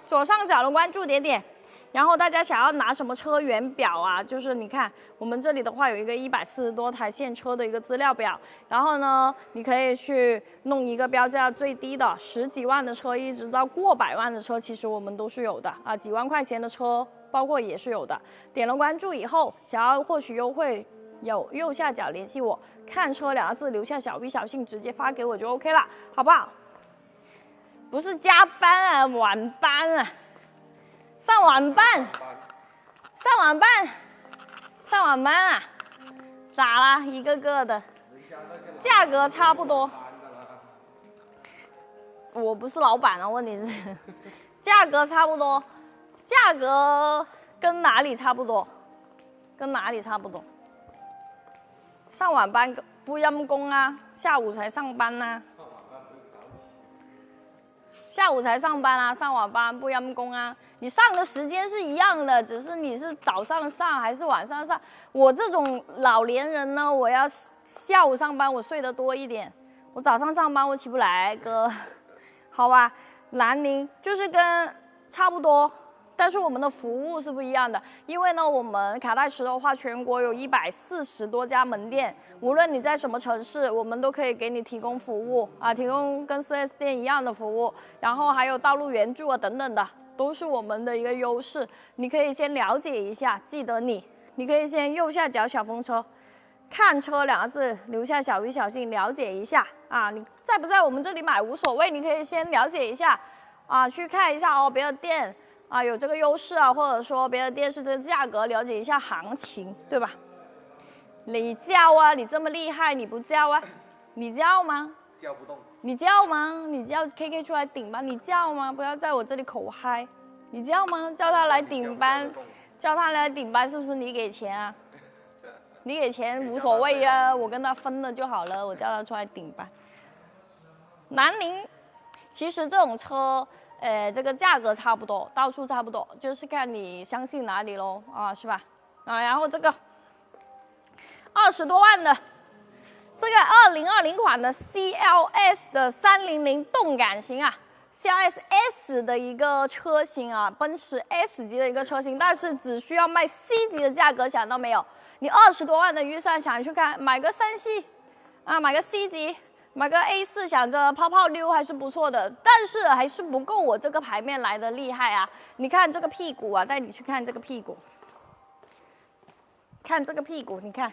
[SPEAKER 1] 左上角的关注点点，然后大家想要拿什么车源表啊？就是你看我们这里的话有一个140多台现车的一个资料表，然后呢，你可以去弄一个标价最低的10几万的车，一直到过100万的车，其实我们都是有的啊，几万块钱的车包括也是有的。点了关注以后，想要获取优惠，有右下角联系我，看车2个字，留下小 V 小信，直接发给我就 OK 了，好不好？不是加班啊，晚班啊，上晚班，上晚班，上晚班啊，咋啦？一个个的，价格差不多。我不是老板啊，问题是价格差不多，价格跟哪里差不多？跟哪里差不多？上晚班不阴功啊，下午才上班呐、下午才上班啊，上晚班不阴功啊。你上的时间是一样的，只是你是早上上还是晚上上。我这种老年人呢，我要下午上班，我睡得多一点。我早上上班我起不来，哥，好吧？南宁就是跟差不多。但是我们的服务是不一样的，因为呢，我们卡戴石的话，全国有140多家门店，无论你在什么城市，我们都可以给你提供服务啊，提供跟 4S 店一样的服务，然后还有道路援助啊等等的，都是我们的一个优势。你可以先了解一下，记得你可以先右下角小风车，看车2个字，留下小鱼小信，了解一下啊。你在不在我们这里买无所谓，你可以先了解一下啊，去看一下哦，别的店。啊，有这个优势啊，或者说别的电视的价格，了解一下行情，对吧？你叫啊，你这么厉害，你不叫啊？你叫吗？
[SPEAKER 3] 叫不动。
[SPEAKER 1] 你叫吗？你叫 KK 出来顶班，你叫吗？不要在我这里口嗨，你叫吗？叫他来顶班，叫他来顶班，是不是你给钱啊？你给钱无所谓啊，我跟他分了就好了，我叫他出来顶班。南宁，其实这种车。这个价格差不多，到处差不多，就是看你相信哪里咯，啊，是吧？啊，然后这个20多万的，这个2020款的 CLS 的300动感型啊 ，CLS S 的一个车型啊，奔驰 S 级的一个车型，但是只需要卖 C 级的价格，想到没有？你20多万的预算想去看，买个3系啊，买个 C 级。买个 A4 想着泡泡溜还是不错的，但是还是不够我这个牌面来的厉害啊！你看这个屁股啊，带你去看这个屁股，看这个屁股，你看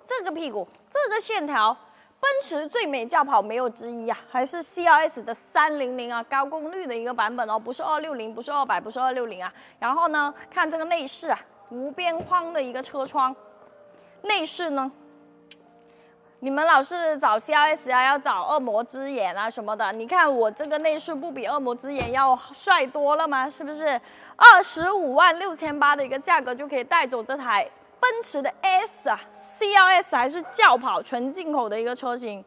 [SPEAKER 1] 这个屁股，这个线条，奔驰最美轿跑没有之一啊，还是 CLS 的300啊，高功率的一个版本哦，不是260，不是200，不是260啊。然后呢，看这个内饰啊，无边框的一个车窗，内饰呢？你们老是找 CLS 啊，要找恶魔之眼啊什么的，你看我这个内饰不比恶魔之眼要帅多了吗？是不是？256800的一个价格就可以带走这台奔驰的 S 啊 ，CLS 还是轿跑纯进口的一个车型。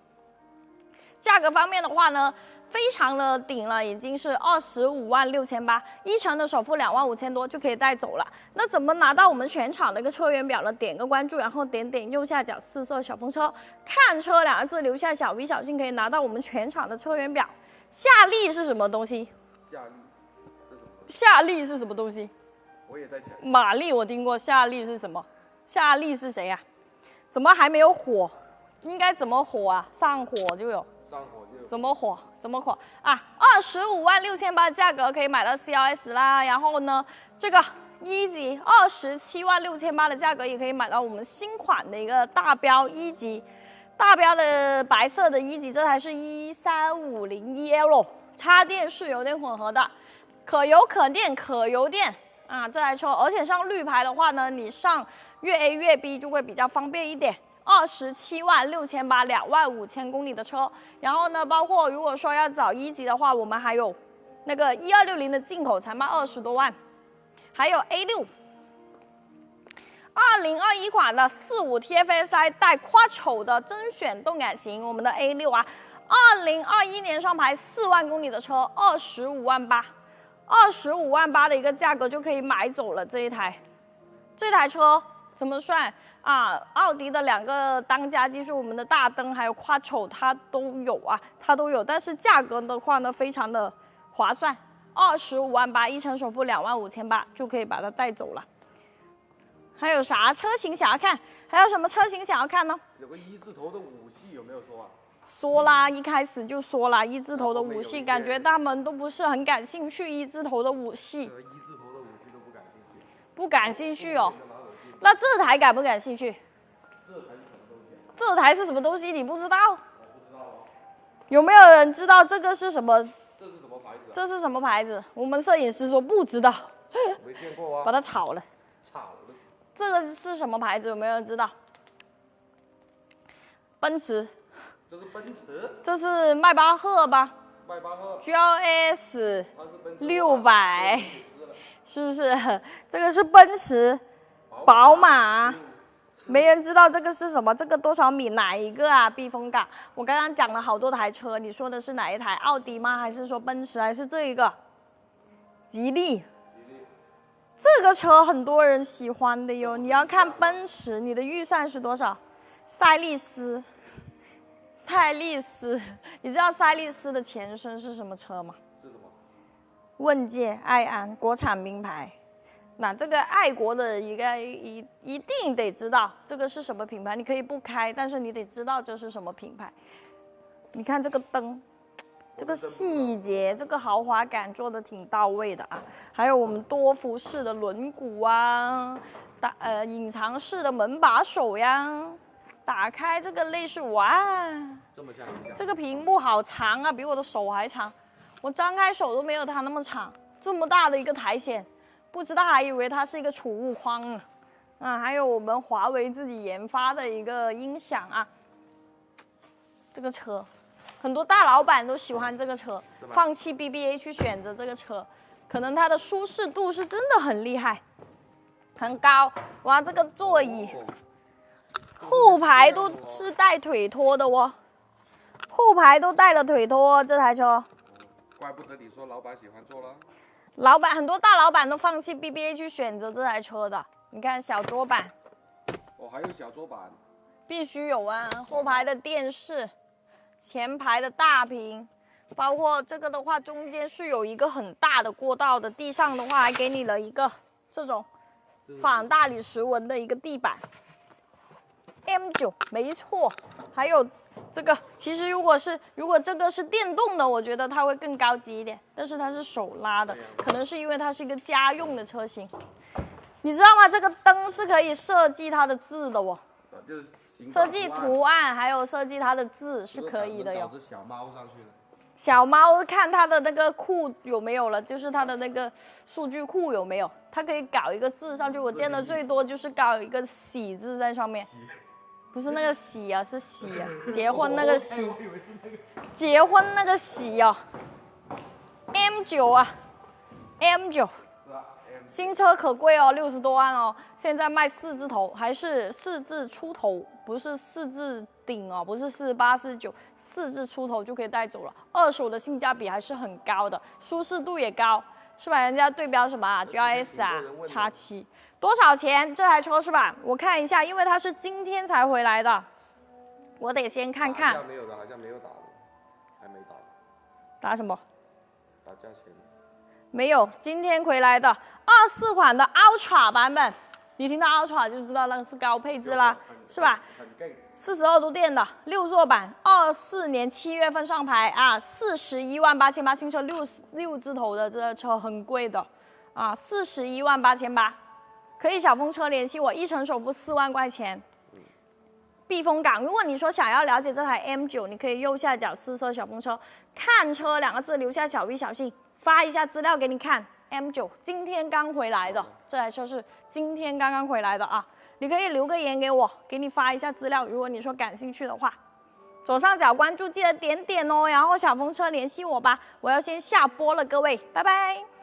[SPEAKER 1] 价格方面的话呢，非常的顶了，已经是256800，一成的首付25000多就可以带走了。那怎么拿到我们全场的一个车源表呢？点个关注，然后点右下角4色小风车，看车2个字，留下小 V 小信，可以拿到我们全场的车源表。夏利是什么东西？
[SPEAKER 3] 夏利是什么？
[SPEAKER 1] 夏利是什么东西？
[SPEAKER 3] 我也在想。
[SPEAKER 1] 马力我听过，夏利是什么？夏利是谁呀、怎么还没有火？应该怎么火啊？上火就有。
[SPEAKER 3] 上火就有。
[SPEAKER 1] 怎么火？怎么火啊？256800价格可以买到 CLS 啦。然后呢，这个一级276800的价格也可以买到我们新款的一个大标一级，大标的白色的一级，这台是13501L， 插电式油电混合的，可油可电可油电啊，这台车，而且上绿牌的话呢，你上粤 A 粤 B 就会比较方便一点。276800，25000公里的车。然后呢，包括如果说要找一级的话，我们还有那个1260的进口才卖20多万，还有 A6。2021款的45 TFSI 带 Quattro 的甄选动感型，我们的 A6啊，2021年上牌4万公里的车，25万8，25万8的一个价格就可以买走了这一台。这台车怎么算啊？奥迪的2个当家技术，我们的大灯还有 Quattro 它都有啊，它都有，但是价格的话呢，非常的划算，25万8，一成首付25800就可以把它带走了。还有啥车型想要看？还有什么车型想要看呢？
[SPEAKER 3] 有个1字头的5系有没有说啊？
[SPEAKER 1] 说啦，一开始就说啦，1字头的5系，感觉他们都不是很感兴趣1字头的5系。
[SPEAKER 3] 1字头的5系都不感兴趣。
[SPEAKER 1] 不感兴趣哦。那这台感不感兴趣？这台是什么东西？你不知道？我
[SPEAKER 3] 不知道啊。
[SPEAKER 1] 有没有人知道这个是什么？
[SPEAKER 3] 这是什么牌子、啊？
[SPEAKER 1] 这是什么牌子？我们摄影师说不知道。
[SPEAKER 3] 没见过啊。
[SPEAKER 1] 把它炒了。
[SPEAKER 3] 炒了。
[SPEAKER 1] 这个是什么牌子？有没有人知道？奔驰。
[SPEAKER 3] 这是奔驰。
[SPEAKER 1] 这是迈巴赫吧？
[SPEAKER 3] 迈巴赫，
[SPEAKER 1] GLS
[SPEAKER 3] 它是奔驰
[SPEAKER 1] 600，
[SPEAKER 3] 50了
[SPEAKER 1] 是不是？这个是奔驰、宝马。没人知道这个是什么，这个多少米？哪一个啊？避风港。我刚刚讲了好多台车，你说的是哪一台？奥迪吗？还是说奔驰？还是这一个？吉利。这个车很多人喜欢的哟。你要看奔驰，你的预算是多少？赛力斯。赛力斯，你知道赛力斯的前身是什么车吗？
[SPEAKER 3] 是什么？
[SPEAKER 1] 问界、爱安，国产名牌。那这个爱国的一定得知道这个是什么品牌，你可以不开，但是你得知道这是什么品牌。你看这个灯，这个细节，这个豪华感做的挺到位的啊。还有我们多辐式的轮毂啊，隐藏式的门把手呀，打开这个内饰，哇，
[SPEAKER 3] 这么像一下。
[SPEAKER 1] 这个屏幕好长啊，比我的手还长，我张开手都没有它那么长，这么大的一个台显。不知道还以为它是一个储物框呢，还有我们华为自己研发的一个音响啊。这个车，很多大老板都喜欢这个车，放弃 BBA 去选择这个车，可能它的舒适度是真的很厉害，很高。哇，这个座椅，后排都是带腿托的哦，后排都带了腿托，这台车。
[SPEAKER 3] 怪不得你说老板喜欢坐了。
[SPEAKER 1] 老板很多大老板都放弃 BBA 去选择这台车的。你看小桌板，
[SPEAKER 3] 哦，还有小桌板，
[SPEAKER 1] 必须有啊。后排的电视，前排的大屏，包括这个的话，中间是有一个很大的过道的，地上的话还给你了一个这种仿大理石纹的一个地板。M9没错，还有。这个其实如果这个是电动的，我觉得它会更高级一点，但是它是手拉的，可能是因为它是一个家用的车型。你知道吗？这个灯是可以设计它的字的哦，
[SPEAKER 3] 就是
[SPEAKER 1] 设计图案还有设计它的字是可以的哟。
[SPEAKER 3] 导致小猫上去了。
[SPEAKER 1] 小猫看它的那个库有没有了，就是它的那个数据库有没有，它可以搞一个字上去。我见的最多就是搞一个喜字在上面。不是那个喜啊，是喜啊，结婚那个喜，结婚那个喜啊。M9啊 ，M9，新车可贵哦，60多万哦，现在卖4字头，还是4字出头，不是4字顶哦，不是48、49，4字出头就可以带走了。二手的性价比还是很高的，舒适度也高，是吧？人家对标什么啊 ，GLS 啊，X7。多少钱这台车是吧？我看一下，因为它是今天才回来的，我得先看看。
[SPEAKER 3] 没有的，好像没有打的，还没打。
[SPEAKER 1] 打什么？
[SPEAKER 3] 打价钱。
[SPEAKER 1] 没有，今天回来的24款的 Ultra 版本，你听到 Ultra 就知道那个是高配置啦，是吧？42度电的6座版，24年7月份上牌啊，41万8800新车6字头的这个车很贵的啊，41万8800。可以小风车联系我，1成首付4万块钱。避风港，如果你说想要了解这台 M9， 你可以右下角私测小风车，看车2个字留下小 V 小信，发一下资料给你看。M9 今天刚回来的，这台车是今天刚刚回来的啊，你可以留个言给我，给你发一下资料。如果你说感兴趣的话，左上角关注记得点点哦，然后小风车联系我吧。我要先下播了，各位，拜拜。